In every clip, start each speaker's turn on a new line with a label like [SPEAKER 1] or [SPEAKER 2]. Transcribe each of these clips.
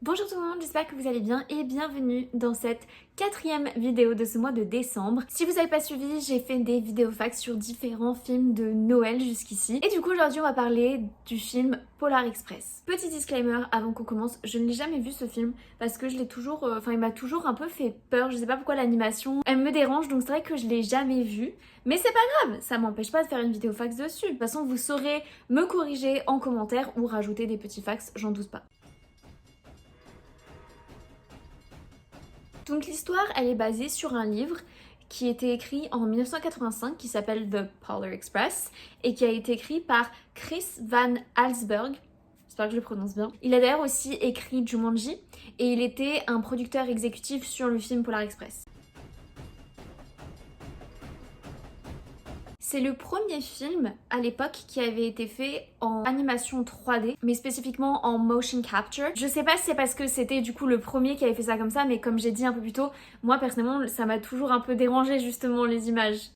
[SPEAKER 1] Bonjour tout le monde, j'espère que vous allez bien et bienvenue dans cette 4e vidéo de ce mois de décembre. Si vous n'avez pas suivi, j'ai fait des vidéos fax sur différents films de Noël jusqu'ici. Et du coup aujourd'hui on va parler du film Polar Express. Petit disclaimer avant qu'on commence, je ne l'ai jamais vu ce film parce que je l'ai toujours, il m'a toujours un peu fait peur. Je sais pas pourquoi l'animation, elle me dérange, donc c'est vrai que je l'ai jamais vu. Mais c'est pas grave, ça m'empêche pas de faire une vidéo fax dessus. De toute façon vous saurez me corriger en commentaire ou rajouter des petits fax, j'en doute pas. Donc l'histoire, elle est basée sur un livre qui a été écrit en 1985 qui s'appelle The Polar Express et qui a été écrit par Chris Van Allsburg. J'espère que je le prononce bien. Il a d'ailleurs aussi écrit Jumanji et il était un producteur exécutif sur le film Polar Express. C'est le premier film à l'époque qui avait été fait en animation 3D, mais spécifiquement en motion capture. Je sais pas si c'est parce que c'était du coup le premier qui avait fait ça comme ça, mais comme j'ai dit un peu plus tôt, moi personnellement ça m'a toujours un peu dérangé justement les images.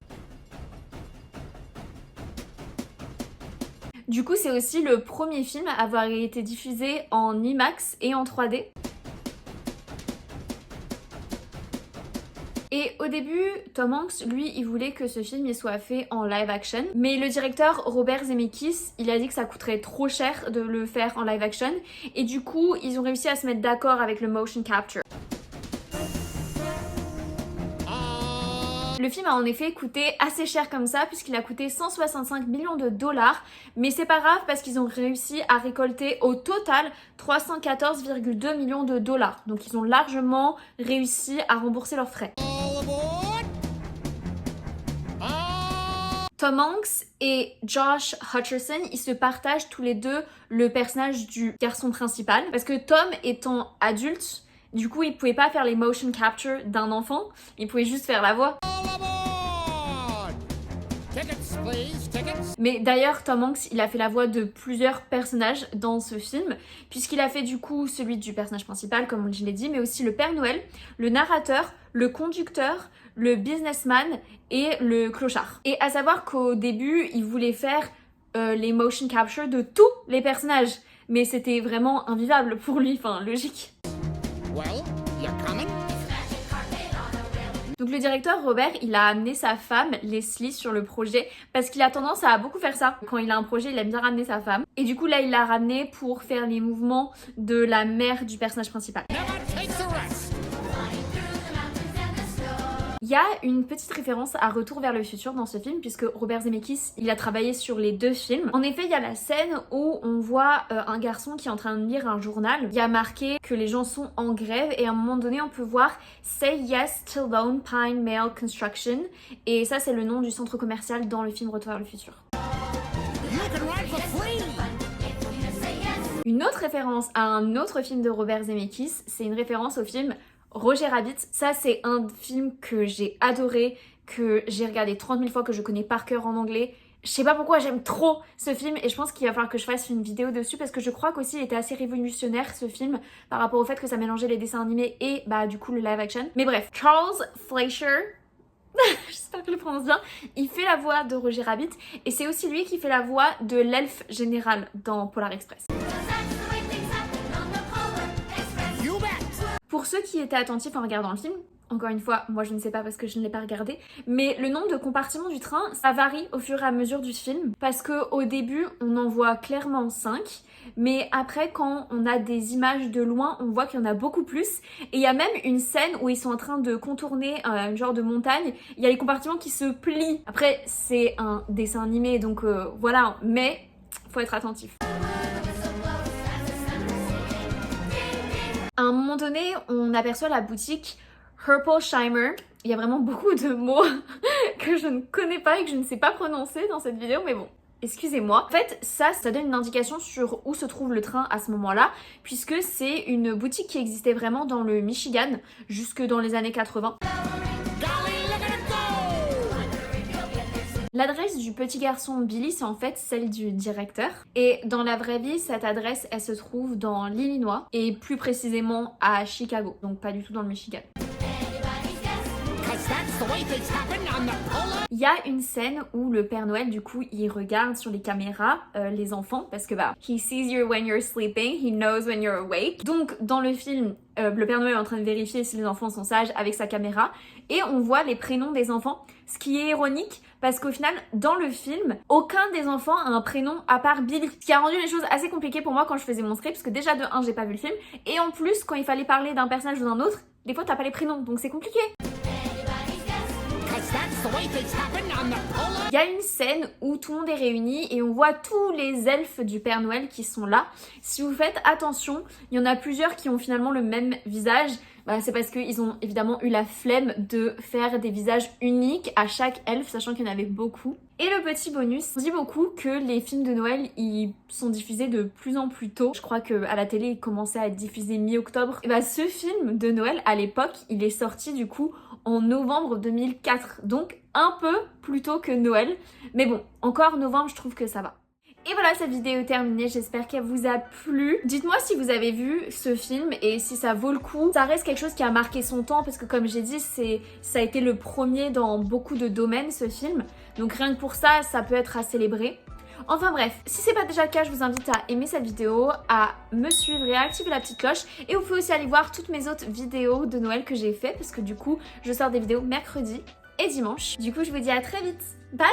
[SPEAKER 1] Du coup c'est aussi le premier film à avoir été diffusé en IMAX et en 3D. Et au début, Tom Hanks, lui, il voulait que ce film il soit fait en live action. Mais le directeur Robert Zemeckis, il a dit que ça coûterait trop cher de le faire en live action. Et du coup, ils ont réussi à se mettre d'accord avec le motion capture. Le film a en effet coûté assez cher comme ça puisqu'il a coûté 165 millions de dollars, mais c'est pas grave parce qu'ils ont réussi à récolter au total 314,2 millions de dollars. Donc ils ont largement réussi à rembourser leurs frais. Tom Hanks et Josh Hutcherson, ils se partagent tous les deux le personnage du garçon principal parce que Tom étant adulte, du coup il pouvait pas faire les motion capture d'un enfant, il pouvait juste faire la voix. Mais d'ailleurs Tom Hanks il a fait la voix de plusieurs personnages dans ce film puisqu'il a fait du coup celui du personnage principal comme je l'ai dit, mais aussi le Père Noël, le narrateur, le conducteur, le businessman et le clochard. Et à savoir qu'au début il voulait faire les motion capture de tous les personnages, mais c'était vraiment invivable pour lui, enfin logique. Well, you're coming? Donc le directeur Robert, il a amené sa femme Leslie sur le projet parce qu'il a tendance à beaucoup faire ça. Quand il a un projet, il aime bien ramener sa femme. Et du coup là, il l'a ramené pour faire les mouvements de la mère du personnage principal. Il y a une petite référence à Retour vers le futur dans ce film puisque Robert Zemeckis, il a travaillé sur les deux films. En effet, il y a la scène où on voit un garçon qui est en train de lire un journal. Il y a marqué que les gens sont en grève et à un moment donné, on peut voir Say Yes to Lone Pine Mail Construction et ça, c'est le nom du centre commercial dans le film Retour vers le futur. Une autre référence à un autre film de Robert Zemeckis, c'est une référence au film Roger Rabbit. Ça c'est un film que j'ai adoré, que j'ai regardé 30 000 fois, que je connais par cœur en anglais. Je sais pas pourquoi j'aime trop ce film et je pense qu'il va falloir que je fasse une vidéo dessus parce que je crois qu'aussi il était assez révolutionnaire ce film par rapport au fait que ça mélangeait les dessins animés et bah du coup le live action. Mais bref, Charles Fleischer, j'espère que je le prononce bien, il fait la voix de Roger Rabbit et c'est aussi lui qui fait la voix de l'elfe général dans Polar Express. Pour ceux qui étaient attentifs en regardant le film, encore une fois, moi je ne sais pas parce que je ne l'ai pas regardé, mais le nombre de compartiments du train, ça varie au fur et à mesure du film parce qu'au début, on en voit clairement 5, mais après quand on a des images de loin, on voit qu'il y en a beaucoup plus et il y a même une scène où ils sont en train de contourner un genre de montagne, il y a les compartiments qui se plient. Après, c'est un dessin animé donc voilà, mais faut être attentif. À un moment donné, on aperçoit la boutique Herpolsheimer. Il y a vraiment beaucoup de mots que je ne connais pas et que je ne sais pas prononcer dans cette vidéo, mais bon, excusez-moi. En fait, ça donne une indication sur où se trouve le train à ce moment-là, puisque c'est une boutique qui existait vraiment dans le Michigan, jusque dans les années 80. L'adresse du petit garçon Billy, c'est en fait celle du directeur. Et dans la vraie vie, cette adresse, elle se trouve dans l'Illinois et plus précisément à Chicago, donc pas du tout dans le Michigan. Il y a une scène où le Père Noël, du coup, il regarde sur les caméras les enfants parce que bah, he sees you when you're sleeping, he knows when you're awake. Donc dans le film, le Père Noël est en train de vérifier si les enfants sont sages avec sa caméra et on voit les prénoms des enfants, ce qui est ironique parce qu'au final, dans le film, aucun des enfants a un prénom à part Billy, ce qui a rendu les choses assez compliquées pour moi quand je faisais mon script parce que déjà de 1, j'ai pas vu le film et en plus, quand il fallait parler d'un personnage ou d'un autre, des fois t'as pas les prénoms, donc c'est compliqué. Il y a une scène où tout le monde est réuni et on voit tous les elfes du Père Noël qui sont là. Si vous faites attention, il y en a plusieurs qui ont finalement le même visage. Bah, c'est parce qu'ils ont évidemment eu la flemme de faire des visages uniques à chaque elfe, sachant qu'il y en avait beaucoup. Et le petit bonus, on dit beaucoup que les films de Noël, ils sont diffusés de plus en plus tôt. Je crois qu'à la télé, ils commençaient à être diffusés mi-octobre. Et bah ce film de Noël, à l'époque, il est sorti du coup en novembre 2004. Donc un peu plus tôt que Noël. Mais bon, encore novembre, je trouve que ça va. Et voilà, cette vidéo est terminée, j'espère qu'elle vous a plu. Dites-moi si vous avez vu ce film et si ça vaut le coup. Ça reste quelque chose qui a marqué son temps parce que comme j'ai dit, ça a été le premier dans beaucoup de domaines ce film. Donc rien que pour ça, ça peut être à célébrer. Enfin bref, si c'est pas déjà le cas, je vous invite à aimer cette vidéo, à me suivre et à activer la petite cloche. Et vous pouvez aussi aller voir toutes mes autres vidéos de Noël que j'ai fait parce que du coup, je sors des vidéos mercredi et dimanche. Du coup, je vous dis à très vite. Bye!